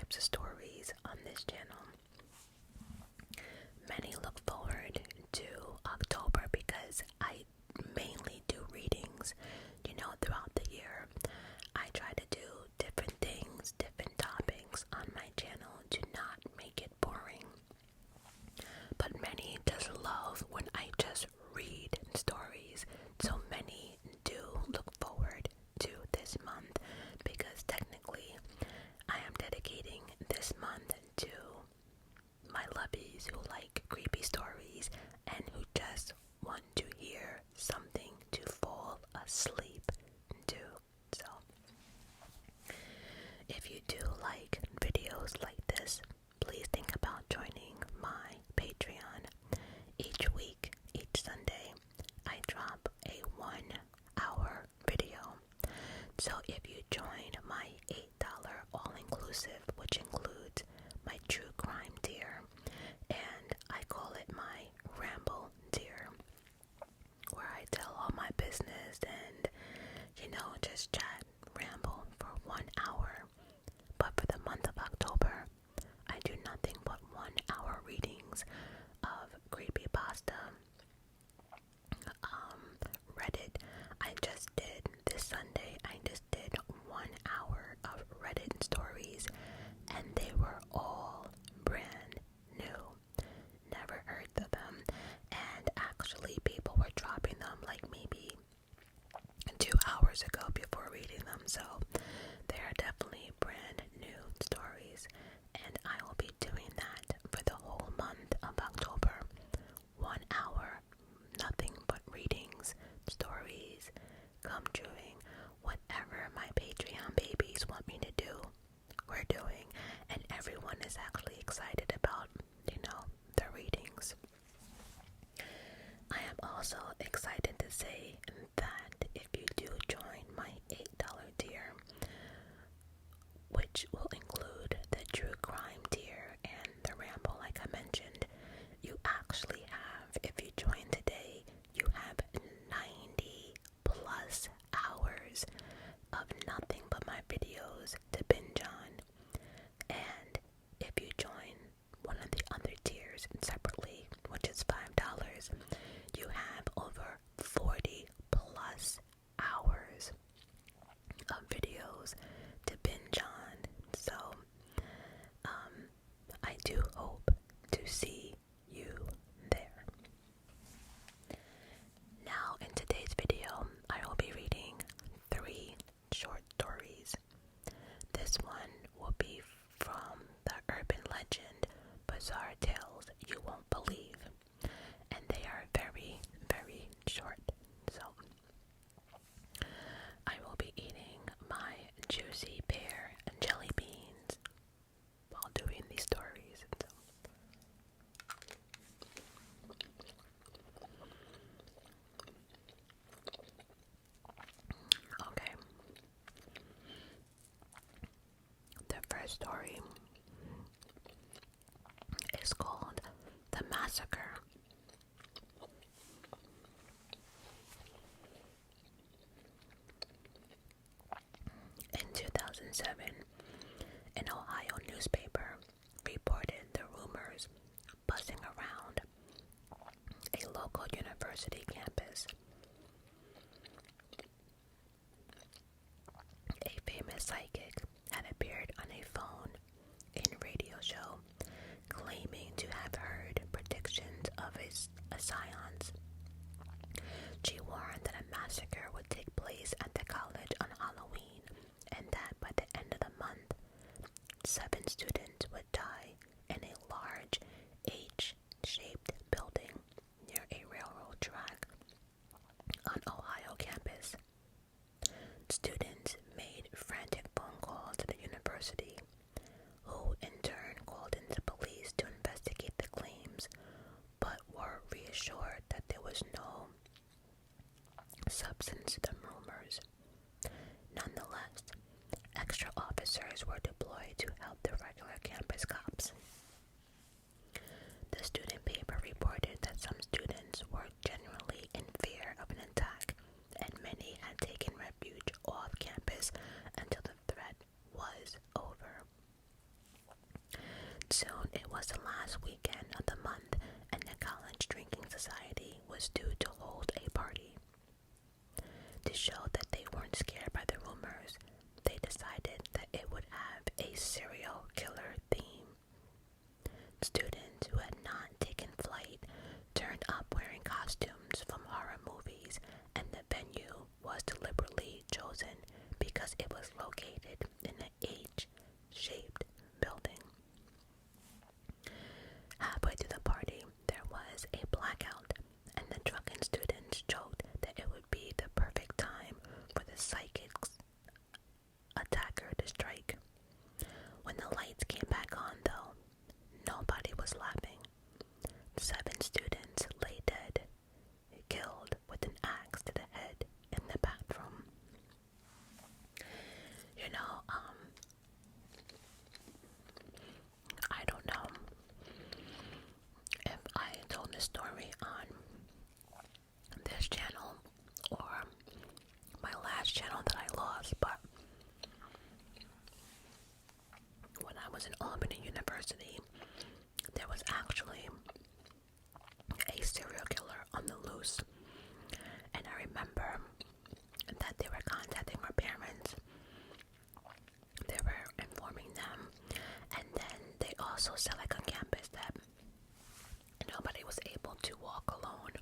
types of stories on this channel. Many look forward to October because I mainly do readings, throughout the year. I try to do different things, different topics on my channel to not make it boring. But many just love when I just read stories. So many do look forward to this month because technically I am dedicating this month to my lovies who like creepy stories and who just want to hear something to fall asleep to. So, if you do like videos like this, please think about joining my Patreon. Each week, each Sunday, I drop a 1-hour video. So if you join my $8 all-inclusive, which includes my true crime tier, and I call it my ramble tier, where I tell all my business and, just chat, ramble for 1 hour. But for the month of October, I do nothing but 1-hour readings of creepypasta, Reddit. I just did this Sunday, I just did 1 hour of Reddit stories, and they were all brand new. Never heard of them, and actually people were dropping them like maybe 2 hours ago before reading them, so they are definitely brand new stories, and I will be doing that for the whole month of October. 1 hour, nothing but readings, stories, conjuring, whatever my Patreon babies want me to do, we're doing, and everyone is actually excited about, the readings. I am also excited to say that if you do join my $8 tier, which will include the true crime tier and the ramble like I mentioned, you actually have, if you join today, you have 90 plus hours of nothing but my videos to binge on. And if you join one of the other tiers separately, which is $5, you have over 40 plus hours of videos to binge on. So, I do hope to see you there. Now, in today's video, I will be reading 3 short stories. This one will be from the urban legend Bizarre Tales You Won't Believe, and they are very, very short. So, I will be eating my juicy pear and jelly beans while doing these stories. Okay. The first story is called The Massacre. In 2007, an Ohio newspaper reported the rumors buzzing around a local university campus. A famous psychic had appeared on a phone in radio show claiming to have heard predictions of a seance. She warned that a massacre would take place at the college on Halloween, and that by the end of the month, 7 students would die in a large H-shaped building near a railroad track on Ohio campus. Students made frantic phone calls to the university, who in turn called in the police to investigate the claims, but were reassured that there was no substance to the rumors. Nonetheless, extra officers were deployed to help the regular campus cops. The student paper reported that some students were genuinely in fear of an attack, and many had taken refuge off campus until the threat was over. was the last weekend of the month, and the college drinking society was due to hold a party. To show that they weren't scared by the rumors, they decided that it would have a serial killer theme. Students who had not taken flight turned up wearing costumes from horror movies, and the venue was deliberately chosen because it was located in an H-shaped building. Halfway through the party, there was a blackout, and the drunken students joked that it would be the perfect time for the psychic's attacker to strike. When the lights came back on, though, nobody was laughing. 7 students lay dead, killed with an axe to the head in the bathroom. You know, I don't know if I told this story on this channel or my last channel that I lost, but when I was in Albany University, there was actually a serial killer on the loose, and I remember that they were contacting our parents. They were informing them, and then they also said, like, on campus that nobody was able to walk alone,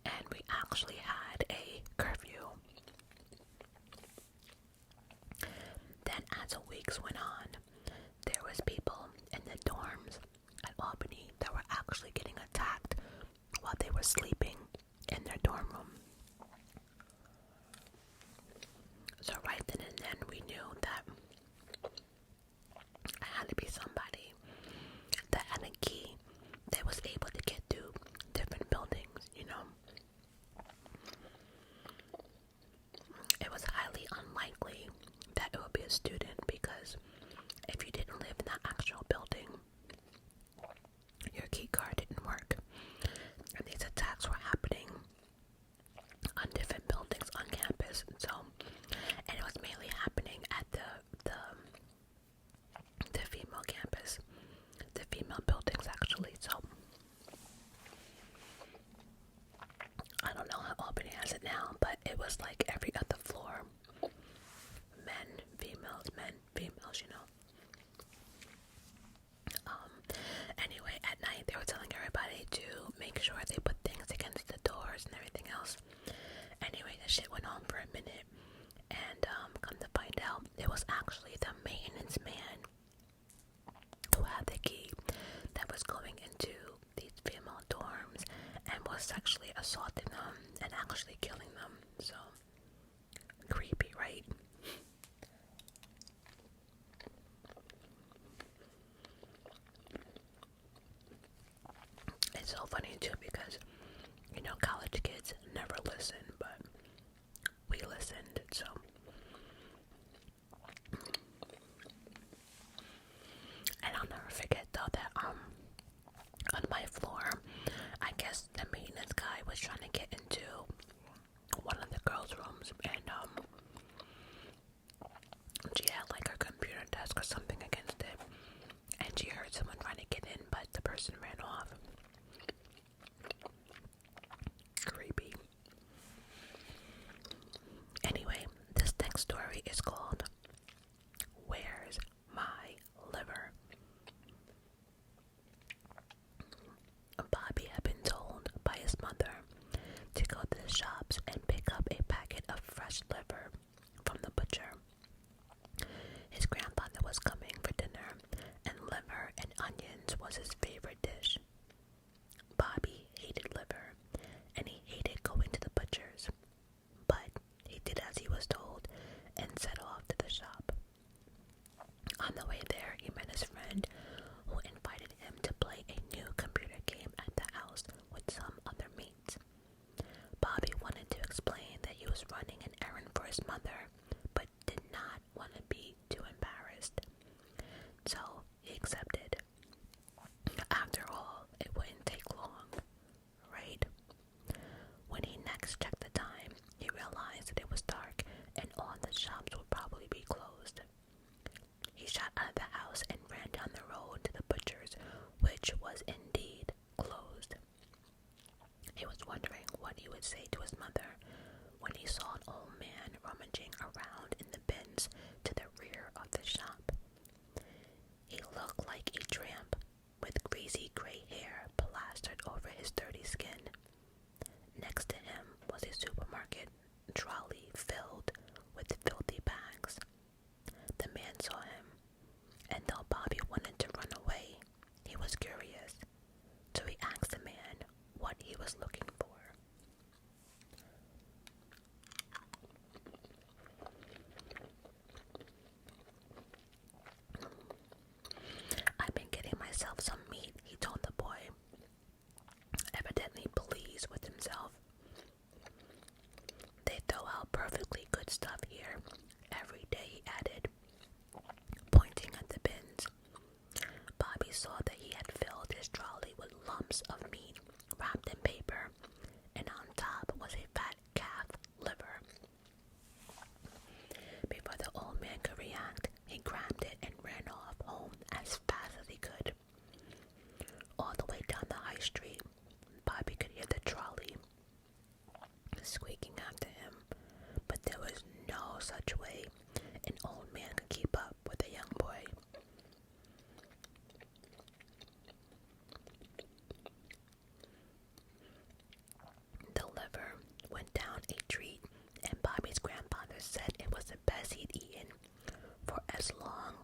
and we actually had a curfew. Then as the weeks went on, there was people in the dorms at Albany that were actually getting attacked while they were sleeping in their dorm room. So right then and then we knew that I had to be somebody that had a key that was able to get to different buildings, you know. It was highly unlikely that it would be a student, because if you didn't live in that actual building, your key card didn't work. And these attacks were happening on different buildings on campus. So, and it was mainly happening at the female campus, the female buildings actually. So I don't know how Albany has it now, but it was like every other floor, men, females, you know. Anyway, at night they were telling everybody to make sure they put things against the doors and everything else. Anyway, the shit went on for a minute, and come to find out, it was actually the maintenance man who had the key that was going into these female dorms and was sexually assaulting them and actually killing them. So creepy, right? It's so funny too, because, you know, college kids never listen, but we listened. So and I'll never forget though that on my floor, I guess the maintenance guy was trying to get into one of the girls' rooms, and she had like her computer desk or something against it, and she heard someone trying to get in, but the person ran off. Creepy. Anyway, this next story is called Where's My Liver? Bobby had been told by his mother to go to the shops and pick up a packet of fresh liver from the butcher. His grandfather was coming for dinner, and liver and onions was his favorite dish. Bobby hated liver, and he hated going to the butcher's, but he did as he was told and set off to the shop. On the way there, he met his friend, who invited him to play a new computer game at the house with some other mates. Bobby wanted to explain that he was running an errand for his mother, but did not want to be too embarrassed. So he accepted. After all, it wouldn't take long, right? When he next checked the time, he realized that it was dark and all the shops would probably be closed. He shot out of the house and ran down the road to the butcher's, he would say to his mother when he saw an old man rummaging around in the bins to the rear of the shop. He looked like a tramp, with greasy gray hair plastered over his dirty skin. Next to him was a supermarket trolley filled with filthy bags. The man saw him, and though Bobby wanted to run away, he was curious, so he asked the man what he was looking for. "I've been getting myself some meat," he told the boy, evidently pleased with himself. "They throw out perfectly good stuff here every day," he added, pointing at the bins. Bobby saw that he had filled his trolley with lumps of meat wrapped in paper, and on top was a fat calf liver. Before the old man could react, he grabbed it and ran off home as fast as he could. All the way down the high street, Bobby could hear the trolley squeaking after him, but there was no such way an old man could keep up with a young boy. The liver went down a treat, and Bobby's grandfather said it was the best he'd eaten for as long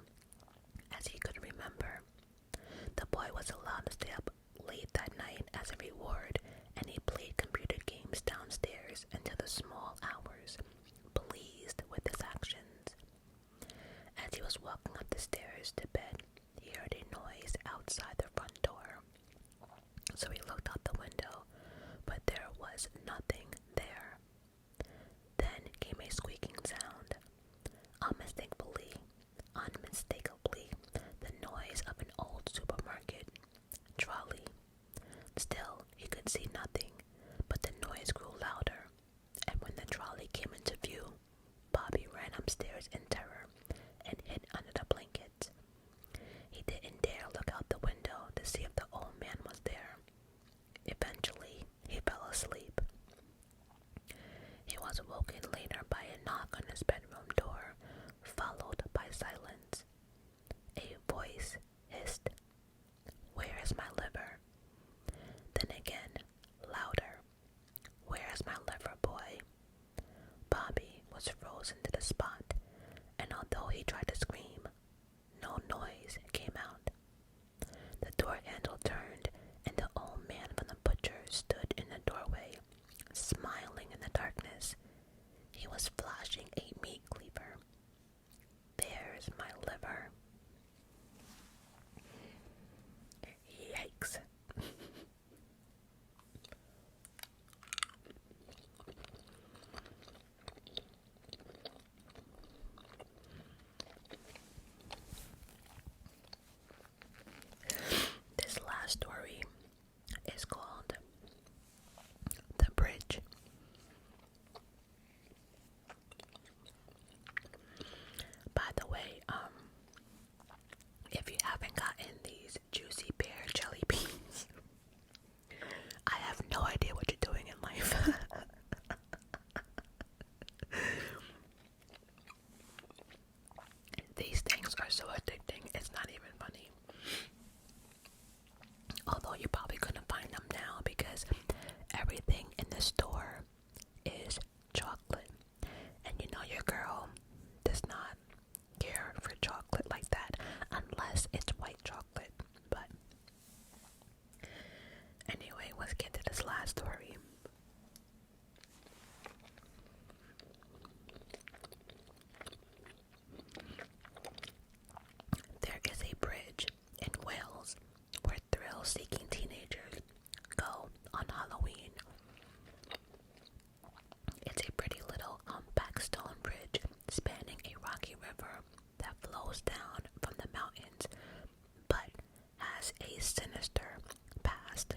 as he could remember. The boy was allowed to stay up late that night as a reward, and he played computer games downstairs until the small hours, pleased with his actions. As he was walking up the stairs to bed, he heard a noise outside the front door. So he looked out the window, but there was nothing there. Then came a squeaking sound. Unmistakably, the noise of an old supermarket trolley. Still, he could see nothing, but the noise grew louder, and when the trolley came into view, Bobby ran upstairs in terror and hid under the blankets. He didn't dare look out the window to see if the old man was there. Eventually, he fell asleep. He was woken later by a knock on his bedroom door, followed by silence. A voice hissed, "Where is my liver?" Then again, louder, "Where's my liver, boy?" Bobby was frozen to the spot, and although he tried to scream, no noise came out. The door handle turned, and the old man from the butcher stood in the doorway, smiling in the darkness. He was flashing a meat cleaver. "There's my liver." Yikes. This last story is called The Bridge. By the way, if you haven't gotten these juicy pear jelly beans, I have no idea what you're doing in life. These things are so addicting, it's not even funny. Although you probably couldn't find them now because everything in the store is chocolate. And you know your girl does not care for chocolate like that unless it's white chocolate. But anyway, let's get to this last story. There is a bridge in Wales where thrill-seeking teenagers go on Halloween. It's a pretty little humpback stone bridge spanning a rocky river that flows down from the mountains, but has a sinister past.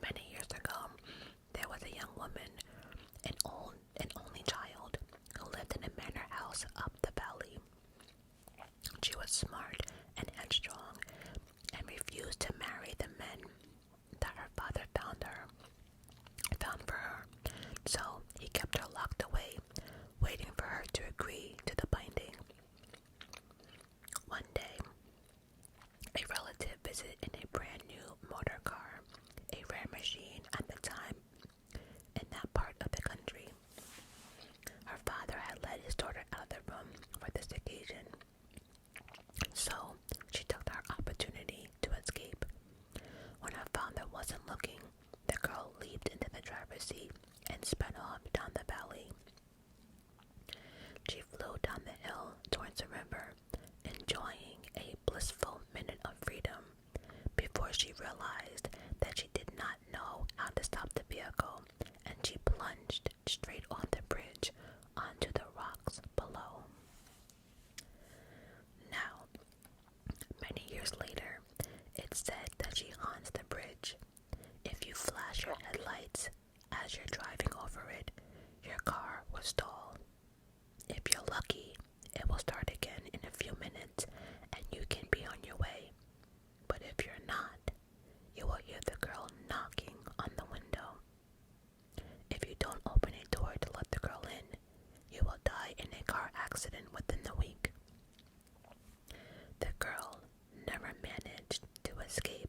Many years ago, there was a young woman, an only child, who lived in a manor house up the valley. She was smart and headstrong and refused to marry the men seat and sped off down the valley. She flew down the hill towards the river, enjoying a blissful minute of freedom, before she realized that she did not know how to stop the vehicle, and she plunged straight on the bridge onto the rocks below. Now, many years later, it's said that she haunts the bridge. If you flash your headlights as you're driving over it, your car will stall. If you're lucky, it will start again in a few minutes and you can be on your way. But if you're not, you will hear the girl knocking on the window. If you don't open a door to let the girl in, you will die in a car accident within the week. The girl never managed to escape.